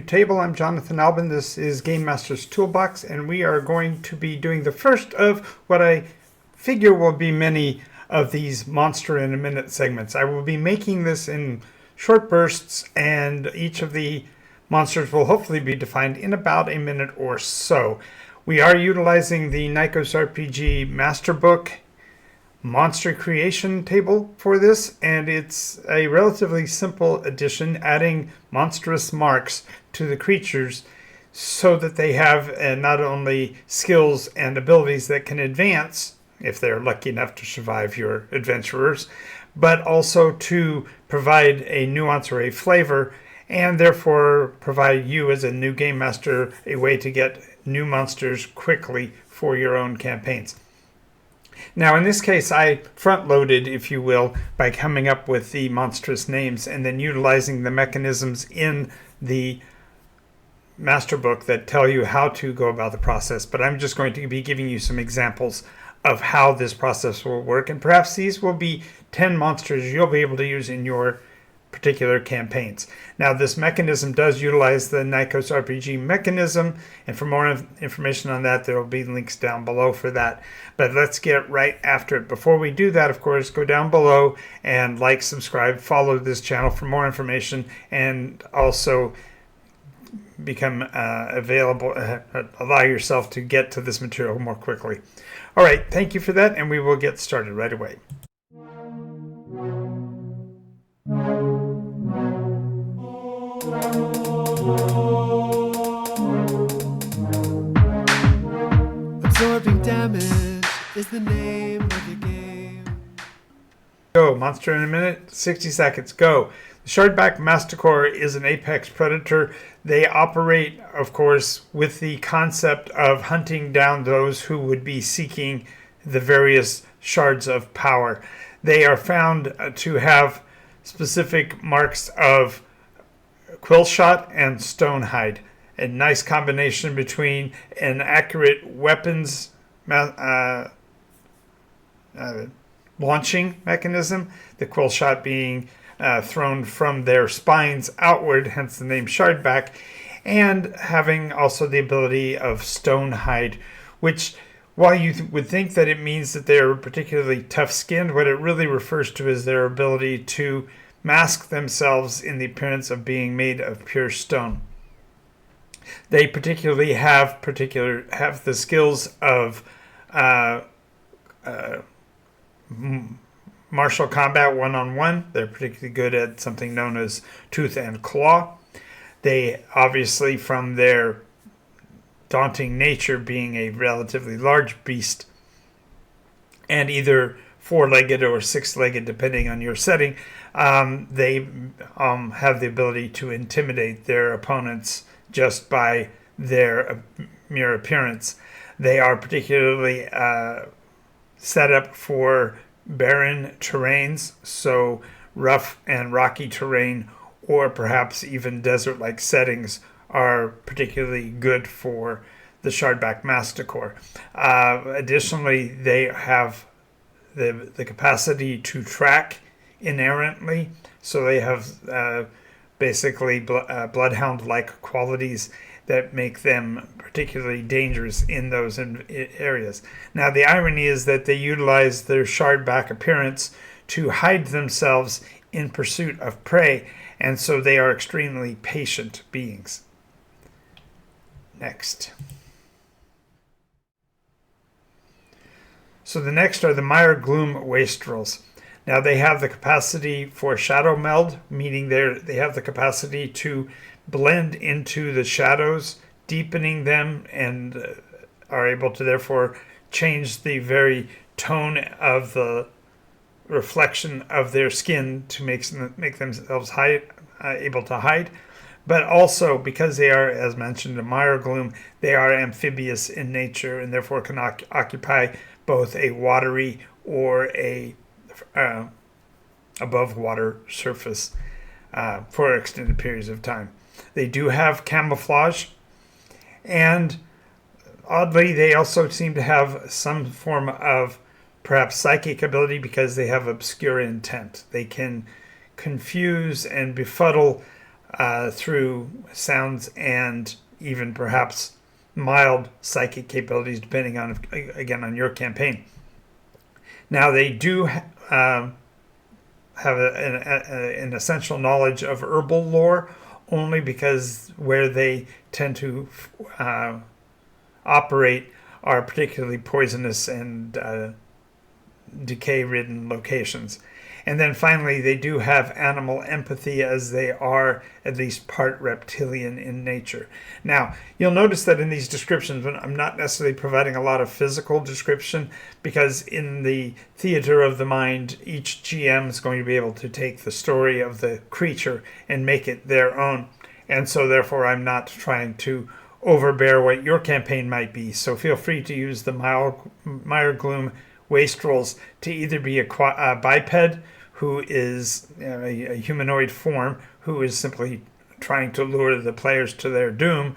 table. I'm Jonathan Albin. This is Game Master's Toolbox, and we are going to be doing the first of what I figure will be many of these Monster in a Minute segments. I will be making this in short bursts, and each of the monsters will hopefully be defined in about a minute or so. We are utilizing the Nikos RPG Master Book monster creation table for this, and it's a relatively simple addition, adding monstrous marks to the creatures so that they have not only skills and abilities that can advance if they're lucky enough to survive your adventurers, but also to provide a nuance or a flavor, and therefore provide you as a new game master a way to get new monsters quickly for your own campaigns. Now, in this case, I front-loaded, if you will, by coming up with the monstrous names and then utilizing the mechanisms in the master book that tell you how to go about the process. But I'm just going to be giving you some examples of how this process will work, and perhaps these will be 10 monsters you'll be able to use in your particular campaigns. Now, this mechanism does utilize the Nikos RPG mechanism, and for more information on that, there will be links down below for that. But let's get right after it. Before we do that, of course, go down below and like, subscribe, follow this channel for more information, and also become available, allow yourself to get to this material more quickly. All right, thank you for that, and we will get started right away. Absorbing damage is the name of the game. Go, monster in a minute, 60 seconds, go. The Shardback Masticore is an apex predator. They operate, of course, with the concept of hunting down those who would be seeking the various shards of power. They are found to have specific marks of quill shot and stonehide. A nice combination between an accurate weapons launching mechanism, the quill shot being thrown from their spines outward, hence the name Shardback, and having also the ability of stonehide, which, while you would think that it means that they're particularly tough-skinned, what it really refers to is their ability to mask themselves in the appearance of being made of pure stone. They particularly have the skills of martial combat one-on-one. They're particularly good at something known as tooth and claw. They obviously, from their daunting nature, being a relatively large beast, and either four-legged or six-legged, depending on your setting, they have the ability to intimidate their opponents just by their mere appearance. They are particularly set up for barren terrains, so rough and rocky terrain, or perhaps even desert-like settings, are particularly good for the Shardback Masticore. Additionally, they have the capacity to track inerrantly, so they have basically bloodhound-like qualities that make them particularly dangerous in those areas. Now, the irony is that they utilize their Shardback appearance to hide themselves in pursuit of prey, and so they are extremely patient beings. Next. So the next are the Miregloom Wastrels. Now, they have the capacity for shadow meld, meaning they have the capacity to blend into the shadows, deepening them, and are able to therefore change the very tone of the reflection of their skin to make themselves able to hide. But also, because they are, as mentioned, a Miregloom, they are amphibious in nature and therefore can occupy both a watery or a above water surface for extended periods of time. They do have camouflage, and oddly, they also seem to have some form of perhaps psychic ability because they have obscure intent. They can confuse and befuddle through sounds and even perhaps mild psychic capabilities, depending on, again, on your campaign. Now, they do have an essential knowledge of herbal lore, only because where they tend to operate are particularly poisonous and decay-ridden locations. And then finally, they do have animal empathy, as they are at least part reptilian in nature. Now, you'll notice that in these descriptions, I'm not necessarily providing a lot of physical description, because in the theater of the mind, each GM is going to be able to take the story of the creature and make it their own. And so therefore, I'm not trying to overbear what your campaign might be. So feel free to use the Miregloom Wastrels to either be a biped, who is a humanoid form, who is simply trying to lure the players to their doom,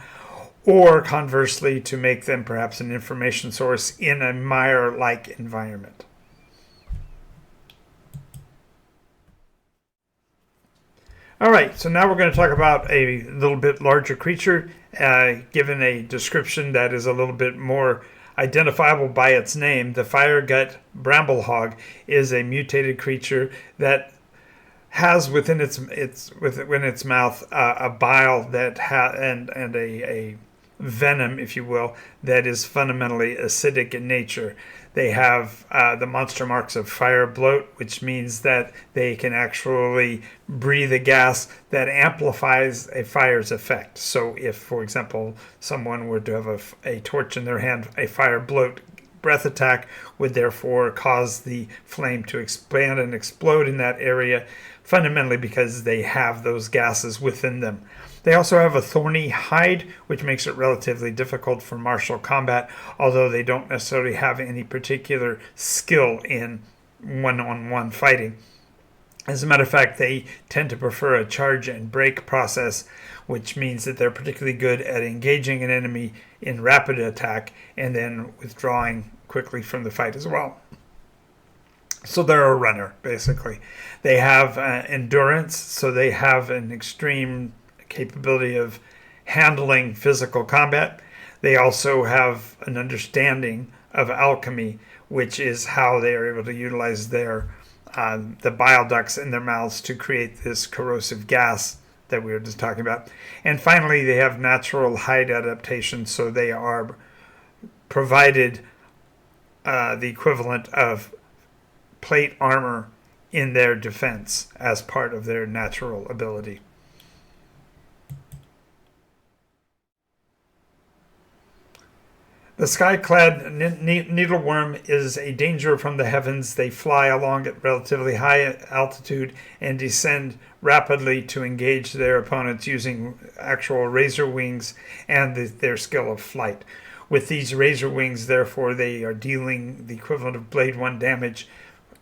or conversely to make them perhaps an information source in a mire-like environment. All right, so now we're going to talk about a little bit larger creature, given a description that is a little bit more identifiable by its name. The Firegut Bramblehog is a mutated creature that has within its mouth a bile that and a venom, if you will, that is fundamentally acidic in nature. They have the monster marks of fire bloat, which means that they can actually breathe a gas that amplifies a fire's effect. So if, for example, someone were to have a torch in their hand, a fire bloat breath attack would therefore cause the flame to expand and explode in that area, fundamentally because they have those gases within them. They also have a thorny hide, which makes it relatively difficult for martial combat, although they don't necessarily have any particular skill in one-on-one fighting. As a matter of fact, they tend to prefer a charge and break process, which means that they're particularly good at engaging an enemy in rapid attack and then withdrawing quickly from the fight as well. So they're a runner, basically. They have endurance, so they have an extreme capability of handling physical combat. They also have an understanding of alchemy, which is how they are able to utilize their the bile ducts in their mouths to create this corrosive gas that we were just talking about. And finally, they have natural hide adaptation, so they are provided the equivalent of plate armor in their defense as part of their natural ability. The Skyclad Needlewyrm is a danger from the heavens. They fly along at relatively high altitude and descend rapidly to engage their opponents using actual razor wings and their skill of flight. With these razor wings, therefore, they are dealing the equivalent of Blade 1 damage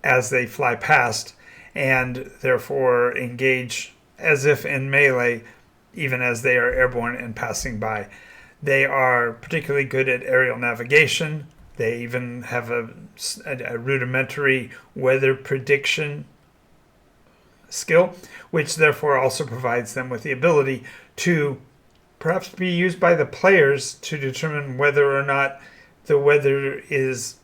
as they fly past, and therefore engage as if in melee, even as they are airborne and passing by. They are particularly good at aerial navigation. They even have a rudimentary weather prediction skill, which therefore also provides them with the ability to perhaps be used by the players to determine whether or not the weather is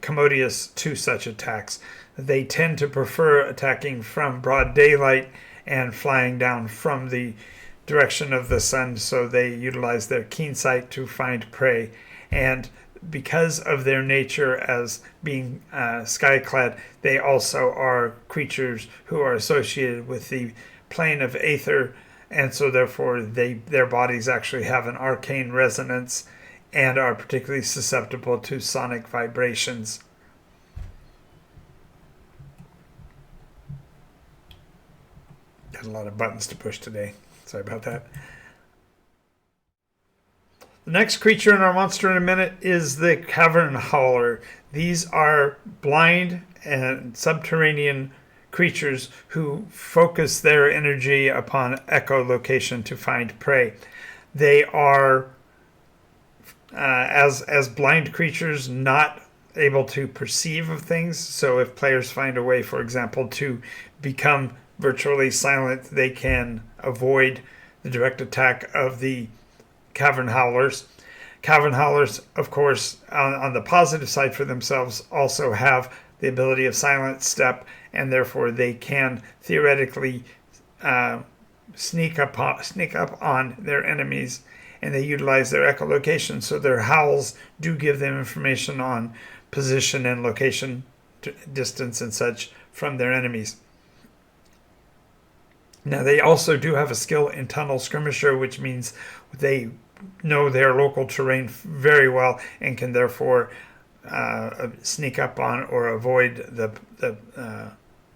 commodious to such attacks. They tend to prefer attacking from broad daylight and flying down from the direction of the sun, so they utilize their keen sight to find prey. And because of their nature as being skyclad, they also are creatures who are associated with the plane of aether, and so therefore their bodies actually have an arcane resonance and are particularly susceptible to sonic vibrations. Got a lot of buttons to push today. Sorry about that. The next creature in our Monster in a Minute is the Cavernhowler. These are blind and subterranean creatures who focus their energy upon echolocation to find prey. They are, as blind creatures, not able to perceive of things. So if players find a way, for example, to become virtually silent. They can avoid the direct attack of the Cavernhowlers. Cavernhowlers, of course, on the positive side for themselves, also have the ability of silent step, and therefore they can theoretically sneak up on their enemies, and they utilize their echolocation, so their howls do give them information on position and location, distance and such from their enemies. Now they also do have a skill in Tunnel Skirmisher, which means they know their local terrain very well and can therefore sneak up on or avoid the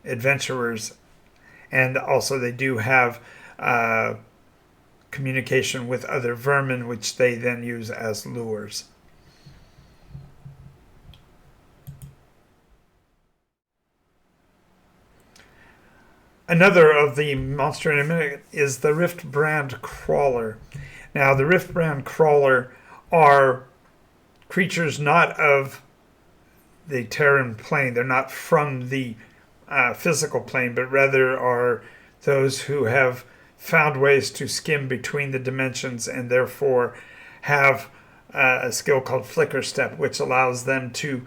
adventurers. And also they do have communication with other vermin, which they then use as lures. Another of the monster in a minute is the Riftbrand Crawler. Now, the Riftbrand Crawler are creatures not of the Terran plane. They're not from the physical plane, but rather are those who have found ways to skim between the dimensions and therefore have a skill called Flicker Step, which allows them to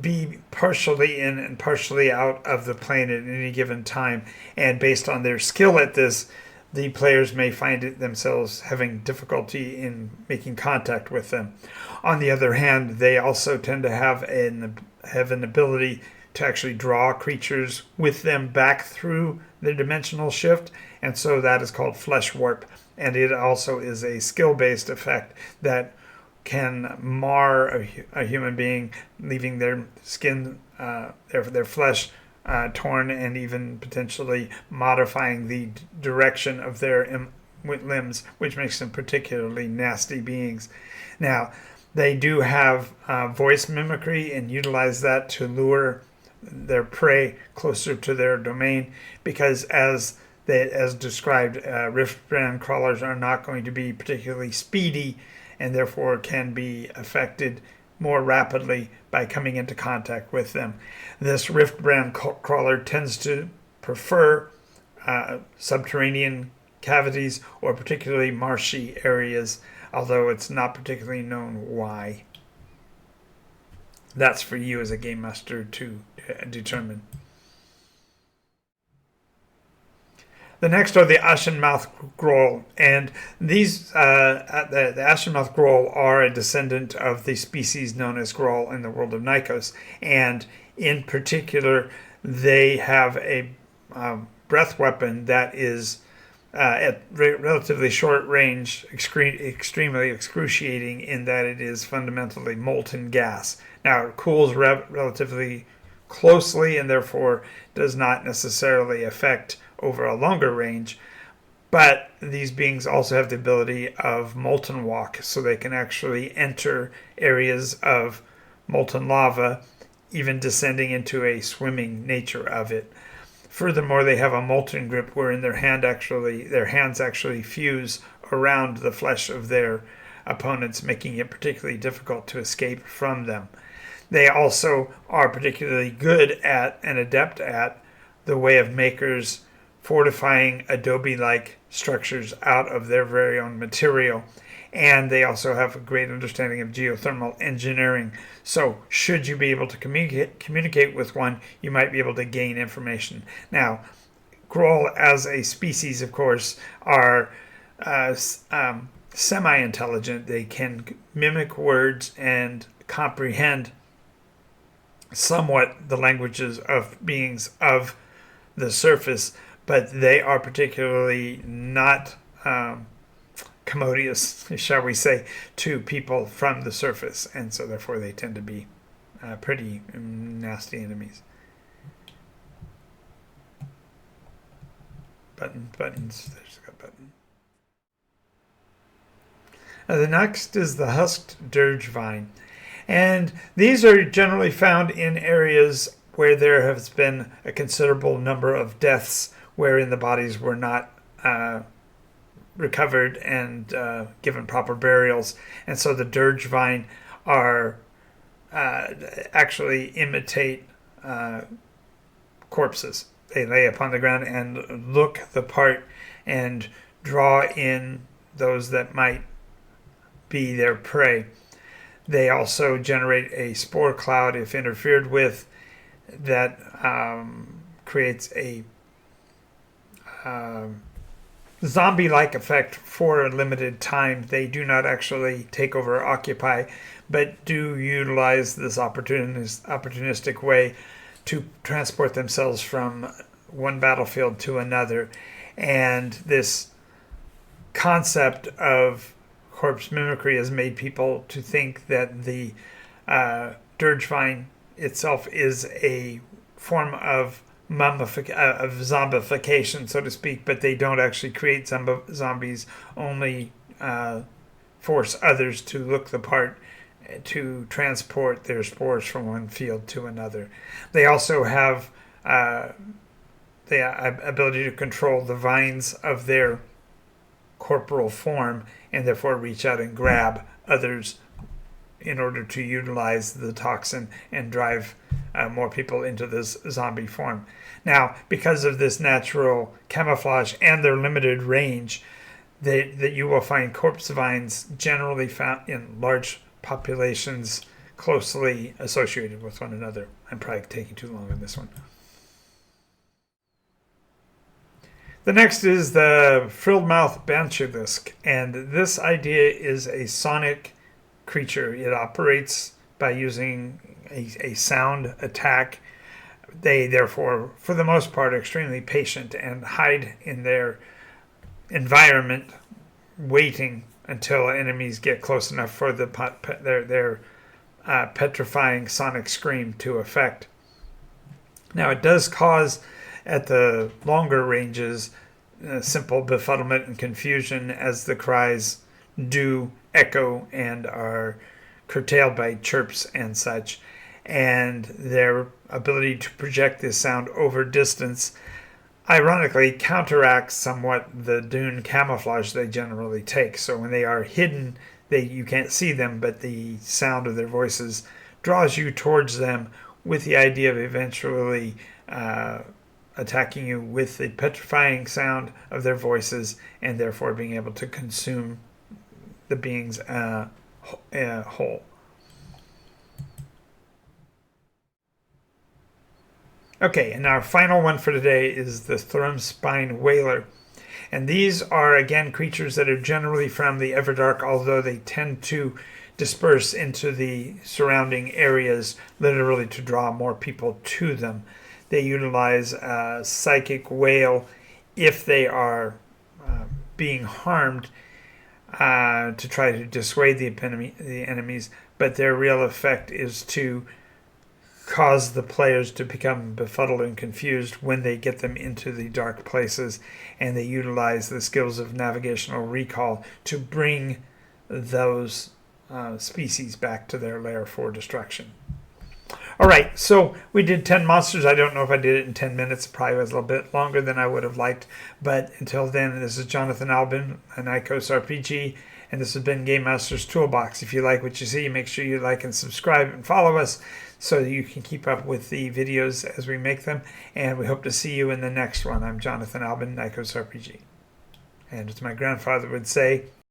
be partially in and partially out of the plane at any given time. And based on their skill at this, the players may find themselves having difficulty in making contact with them. On the other hand, they also tend to have an ability to actually draw creatures with them back through the dimensional shift, and so that is called Flesh Warp. And it also is a skill-based effect that can mar a human being, leaving their skin, their flesh torn, and even potentially modifying the direction of their limbs, which makes them particularly nasty beings. Now, they do have voice mimicry and utilize that to lure their prey closer to their domain, because as described, Riftbrand Crawlers are not going to be particularly speedy and therefore can be affected more rapidly by coming into contact with them. This Riftbrand Crawler tends to prefer subterranean cavities or particularly marshy areas, although it's not particularly known why. That's for you as a game master to determine. The next are the Ashenmouth Grohl, and these the Ashenmouth Grohl are a descendant of the species known as Grohl in the world of Nikos, and in particular, they have a breath weapon that is at relatively short range, extremely excruciating in that it is fundamentally molten gas. Now, it cools relatively closely and therefore does not necessarily affect over a longer range, but these beings also have the ability of molten walk, so they can actually enter areas of molten lava, even descending into a swimming nature of it. Furthermore, they have a molten grip wherein their hands actually fuse around the flesh of their opponents, making it particularly difficult to escape from them. They also are particularly good at and adept at the way of makers fortifying adobe-like structures out of their very own material. And they also have a great understanding of geothermal engineering. So should you be able to communicate with one, you might be able to gain information. Now, Grohl as a species, of course, are semi-intelligent. They can mimic words and comprehend somewhat the languages of beings of the surface, but they are particularly not commodious, shall we say, to people from the surface, and so therefore they tend to be pretty nasty enemies. Buttons, there's a button. The next is the Husked Dirgevine, and these are generally found in areas where there has been a considerable number of deaths wherein the bodies were not recovered and given proper burials, and so the Dirgevine are actually imitate corpses. they lay upon the ground and look the part and draw in those that might be their prey. They also generate a spore cloud if interfered with that creates a zombie-like effect for a limited time. They do not actually take over or occupy, but do utilize this opportunistic way to transport themselves from one battlefield to another. And this concept of corpse mimicry has made people to think that the Dirgevine itself is a form of zombification, so to speak, but they don't actually create zombies, only force others to look the part to transport their spores from one field to another. They also have the ability to control the vines of their corporal form and therefore reach out and grab others in order to utilize the toxin and drive more people into this zombie form. Now, because of this natural camouflage and their limited range, that you will find corpse vines generally found in large populations closely associated with one another. I'm probably taking too long on this one. The next is the Frillmaw Bansheelisk, and this idea is a sonic creature. It operates by using a sound attack. They therefore, for the most part, are extremely patient and hide in their environment, waiting until enemies get close enough for their petrifying sonic scream to affect. Now, it does cause, at the longer ranges, simple befuddlement and confusion, as the cries do echo and are curtailed by chirps and such, and their ability to project this sound over distance ironically counteracts somewhat the dune camouflage they generally take. So when they are hidden, you can't see them, but the sound of their voices draws you towards them with the idea of eventually attacking you with the petrifying sound of their voices and therefore being able to consume the beings whole. Okay, and our final one for today is the Thrumspine Wailer. And these are, again, creatures that are generally from the Everdark, although they tend to disperse into the surrounding areas, literally to draw more people to them. They utilize psychic wail if they are being harmed to try to dissuade the enemies, but their real effect is to cause the players to become befuddled and confused when they get them into the dark places, and they utilize the skills of navigational recall to bring those species back to their lair for destruction. All right, so we did 10 monsters. I don't know if I did it in 10 minutes. Probably was a little bit longer than I would have liked. But until then, this is Jonathan Albin, an ICOS RPG, and this has been Game Master's Toolbox. If you like what you see, make sure you like and subscribe and follow us so that you can keep up with the videos as we make them. And we hope to see you in the next one. I'm Jonathan Albin, ICOS RPG. And as my grandfather would say,